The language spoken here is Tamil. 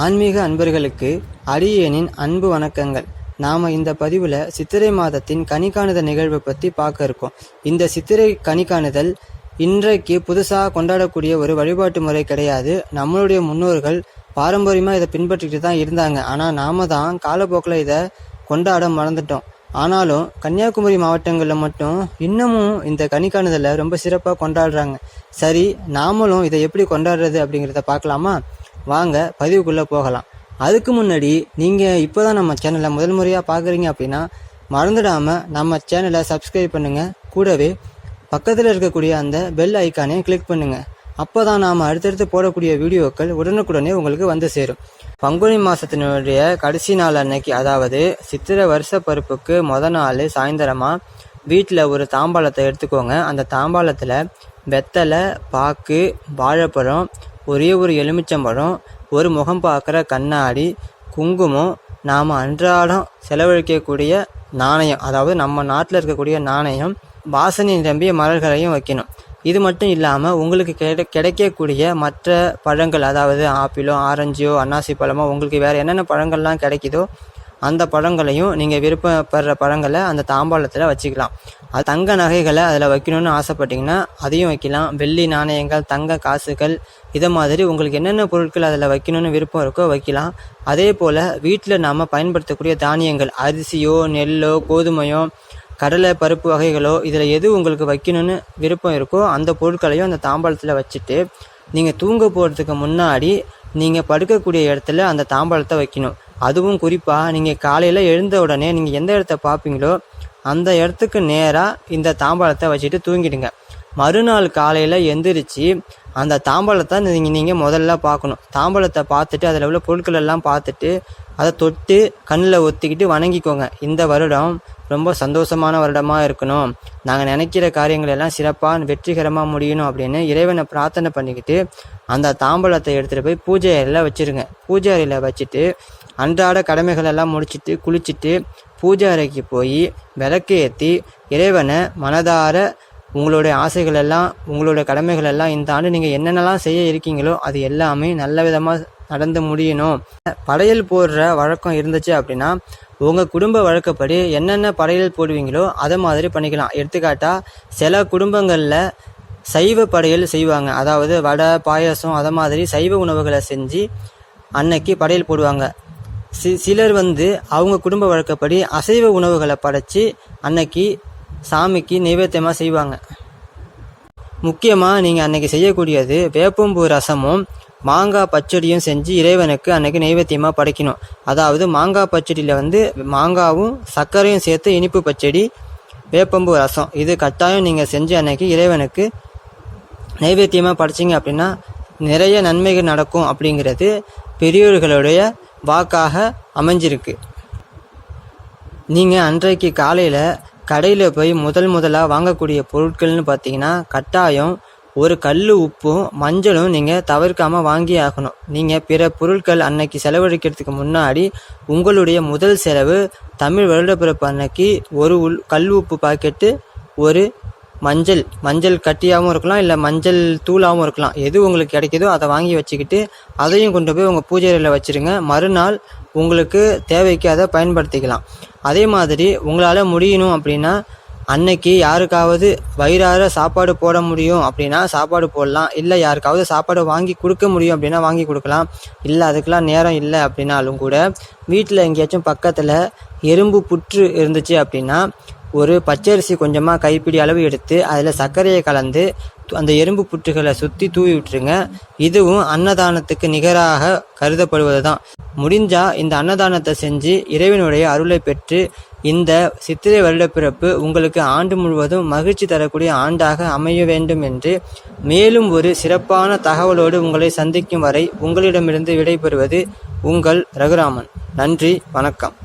ஆன்மீக அன்பர்களுக்கு அடியேனின் அன்பு வணக்கங்கள். நாம இந்த பதிவுல சித்திரை மாதத்தின் கனிகாணுதல் நிகழ்வை பத்தி பார்க்க இருக்கோம். இந்த சித்திரை கனிகாணுதல் இன்றைக்கு புதுசா கொண்டாடக்கூடிய ஒரு வழிபாட்டு முறை கிடையாது. நம்மளுடைய முன்னோர்கள் பாரம்பரியமா இதை பின்பற்றிட்டு தான் இருந்தாங்க. ஆனா நாம தான் காலப்போக்கில் இதை கொண்டாட மறந்துட்டோம். ஆனாலும் கன்னியாகுமரி மாவட்டங்களில் மட்டும் இன்னமும் இந்த கனிகாணுதலை ரொம்ப சிறப்பாக கொண்டாடுறாங்க. சரி, நாமளும் இதை எப்படி கொண்டாடுறது அப்படிங்கிறத பார்க்கலாமா? வாங்க பதிவுக்குள்ளே போகலாம். அதுக்கு முன்னாடி நீங்கள் இப்போ தான் நம்ம சேனலை முதல் முறையாக பார்க்குறீங்க அப்படின்னா மறந்துடாமல் நம்ம சேனலை சப்ஸ்கிரைப் பண்ணுங்கள். கூடவே பக்கத்தில் இருக்கக்கூடிய அந்த பெல் ஐக்கானே கிளிக் பண்ணுங்கள். அப்போ தான் நாம் அடுத்தடுத்து போடக்கூடிய வீடியோக்கள் உடனுக்குடனே உங்களுக்கு வந்து சேரும். பங்குனி மாதத்தினுடைய கடைசி நாள் அன்னைக்கு, அதாவது சித்திரை வருஷ பருப்புக்கு நாள் சாயந்தரமாக வீட்டில் ஒரு தாம்பாளத்தை எடுத்துக்கோங்க. அந்த தாம்பாளத்தில் வெத்தலை, பாக்கு, வாழைப்பழம், ஒரே ஒரு எலுமிச்சம்பழம், ஒரு முகம் பார்க்குற கண்ணாடி, குங்குமம், நாம் அன்றாடம் செலவழிக்கக்கூடிய நாணயம், அதாவது நம்ம நாட்டில் இருக்கக்கூடிய நாணயம், வாசனை நிரம்பிய மலர்களையும் வைக்கணும். இது மட்டும் இல்லாமல் உங்களுக்கு கிடைக்கக்கூடிய மற்ற பழங்கள், அதாவது ஆப்பிளோ, ஆரஞ்சோ, அன்னாசி பழமோ, உங்களுக்கு வேறு என்னென்ன பழங்கள்லாம் கிடைக்குதோ அந்த பழங்களையும் நீங்கள் விருப்பப்படுற பழங்களை அந்த தாம்பாளத்தில் வச்சுக்கலாம். அது தங்க நகைகளை அதில் வைக்கணும்னு ஆசைப்பட்டிங்கன்னா அதையும் வைக்கலாம். வெள்ளி நாணயங்கள், தங்க காசுகள், இதை மாதிரி உங்களுக்கு என்னென்ன பொருட்கள் அதில் வைக்கணும்னு விருப்பம் இருக்கோ வைக்கலாம். அதே போல் வீட்டில் நாம் பயன்படுத்தக்கூடிய தானியங்கள், அரிசியோ, நெல்லோ, கோதுமையோ, கடலை பருப்பு வகைகளோ, இதில் எது உங்களுக்கு வைக்கணும்னு விருப்பம் இருக்கோ அந்த பொருட்களையும் அந்த தாம்பாளத்தில் வச்சுட்டு நீங்கள் தூங்க போகிறதுக்கு முன்னாடி நீங்கள் படுக்கக்கூடிய இடத்துல அந்த தாம்பாளத்தை வைக்கணும். அதுவும் குறிப்பாக நீங்கள் காலையில் எழுந்த உடனே நீங்கள் எந்த இடத்த பார்ப்பீங்களோ அந்த இடத்துக்கு நேராக இந்த தாம்பாளத்தை வச்சுட்டு தூங்கிடுங்க. மறுநாள் காலையில் எந்திரிச்சு அந்த தாம்பாளத்தை நீங்கள் முதல்ல பார்க்கணும். தாம்பாளத்தை பார்த்துட்டு அதில் உள்ள பொருட்கள் எல்லாம் பார்த்துட்டு அதை தொட்டு கண்ணில் ஒத்திக்கிட்டு வணங்கிக்கோங்க. இந்த வருடம் ரொம்ப சந்தோஷமான வருடமாக இருக்கணும், நாங்கள் நினைக்கிற காரியங்கள் எல்லாம் சிறப்பாக வெற்றிகரமாக முடியணும் அப்படின்னு இறைவனை பிரார்த்தனை பண்ணிக்கிட்டு அந்த தாம்பாளத்தை எடுத்துகிட்டு போய் பூஜை அறையில் வச்சுருங்க. பூஜை அறையில் வச்சுட்டு அன்றாட கடமைகள் எல்லாம் முடிச்சுட்டு குளிச்சுட்டு பூஜை அறைக்கு போய் விளக்கு ஏற்றி இறைவனை மனதார உங்களுடைய ஆசைகள் எல்லாம், உங்களுடைய கடமைகள் எல்லாம் இந்த ஆண்டு நீங்கள் என்னென்னலாம் செய்ய இருக்கீங்களோ அது எல்லாமே நல்ல விதமாக நடந்து முடியணும். படையல் போடுற வழக்கம் இருந்துச்சு அப்படின்னா உங்கள் குடும்ப வழக்கப்படி என்னென்ன படையல் போடுவீங்களோ அதை மாதிரி பண்ணிக்கலாம். எடுத்துக்காட்டால் சில குடும்பங்களில் சைவ படையல் செய்வாங்க, அதாவது வடை, பாயாசம், அதை மாதிரி சைவ உணவுகளை செஞ்சு அன்னைக்கு படையல் போடுவாங்க. சிலர் அவங்க குடும்ப வழக்கப்படி அசைவ உணவுகளை படைச்சி அன்னைக்கு சாமிக்கு நைவேத்தியமாக செய்வாங்க. முக்கியமாக நீங்கள் அன்னைக்கு செய்யக்கூடியது வேப்பம்பூ ரசமும் மாங்காய் பச்சடியும் செஞ்சு இறைவனுக்கு அன்னைக்கு நைவேத்தியமாக படைக்கணும். அதாவது மாங்காய் பச்சடியில் மாங்காவும் சர்க்கரையும் சேர்த்து இனிப்பு பச்சடி, வேப்பம்பூ ரசம், இது கட்டாயம் நீங்கள் செஞ்சு அன்னைக்கு இறைவனுக்கு நைவேத்தியமாக படைச்சிங்க அப்படின்னா நிறைய நன்மைகள் நடக்கும் அப்படிங்கிறது பெரியோர்களுடைய வாக்காக அமைஞ்சிருக்கு. நீங்கள் அன்றைக்கு காலையில் கடையில் போய் முதலாக வாங்கக்கூடிய பொருட்கள்னு பார்த்தீங்கன்னா கட்டாயம் ஒரு கல் உப்பும் மஞ்சளும் நீங்கள் தவிர்க்காமல் வாங்கி ஆகணும். நீங்கள் பிற பொருட்கள் அன்னைக்கு செலவழிக்கிறதுக்கு முன்னாடி உங்களுடைய முதல் செலவு தமிழ் வருடப்பிறப்பு அன்னைக்கு ஒரு கல் உப்பு பாக்கெட்டு, ஒரு மஞ்சள் கட்டியாகவும் இருக்கலாம், இல்லை மஞ்சள் தூளாகவும் இருக்கலாம், எது உங்களுக்கு கிடைக்குதோ அதை வாங்கி வச்சுக்கிட்டு அதையும் கொண்டு போய் உங்கள் பூஜை அறையில் வச்சுருங்க. மறுநாள் உங்களுக்கு தேவைக்கு அதை பயன்படுத்திக்கலாம். அதே மாதிரி உங்களால் முடியணும் அப்படின்னா அன்னைக்கு யாருக்காவது வயிறார சாப்பாடு போட முடியும் அப்படின்னா சாப்பாடு போடலாம். இல்லை யாருக்காவது சாப்பாடு வாங்கி கொடுக்க முடியும் அப்படின்னா வாங்கி கொடுக்கலாம். இல்லை அதுக்கெலாம் நேரம் இல்லை அப்படின்னாலும் கூட வீட்டில் எங்கேயாச்சும் பக்கத்தில் எறும்பு புற்று இருந்துச்சு அப்படின்னா ஒரு பச்சரிசி கொஞ்சமாக கைப்பிடி அளவு எடுத்து அதில் சர்க்கரையை கலந்து அந்த எறும்பு புற்றுகளை சுற்றி தூவி விட்டுருங்க. இதுவும் அன்னதானத்துக்கு நிகராக கருதப்படுவது தான். முடிஞ்சால் இந்த அன்னதானத்தை செஞ்சு இறைவனுடைய அருளை பெற்று இந்த சித்திரை வருடப்பிறப்பு உங்களுக்கு ஆண்டு முழுவதும் மகிழ்ச்சி தரக்கூடிய ஆண்டாக அமைய வேண்டும் என்று மேலும் ஒரு சிறப்பான தகவலோடு உங்களை சந்திக்கும் வரை உங்களிடமிருந்து விடைபெறுவது உங்கள் ரகுராமன். நன்றி, வணக்கம்.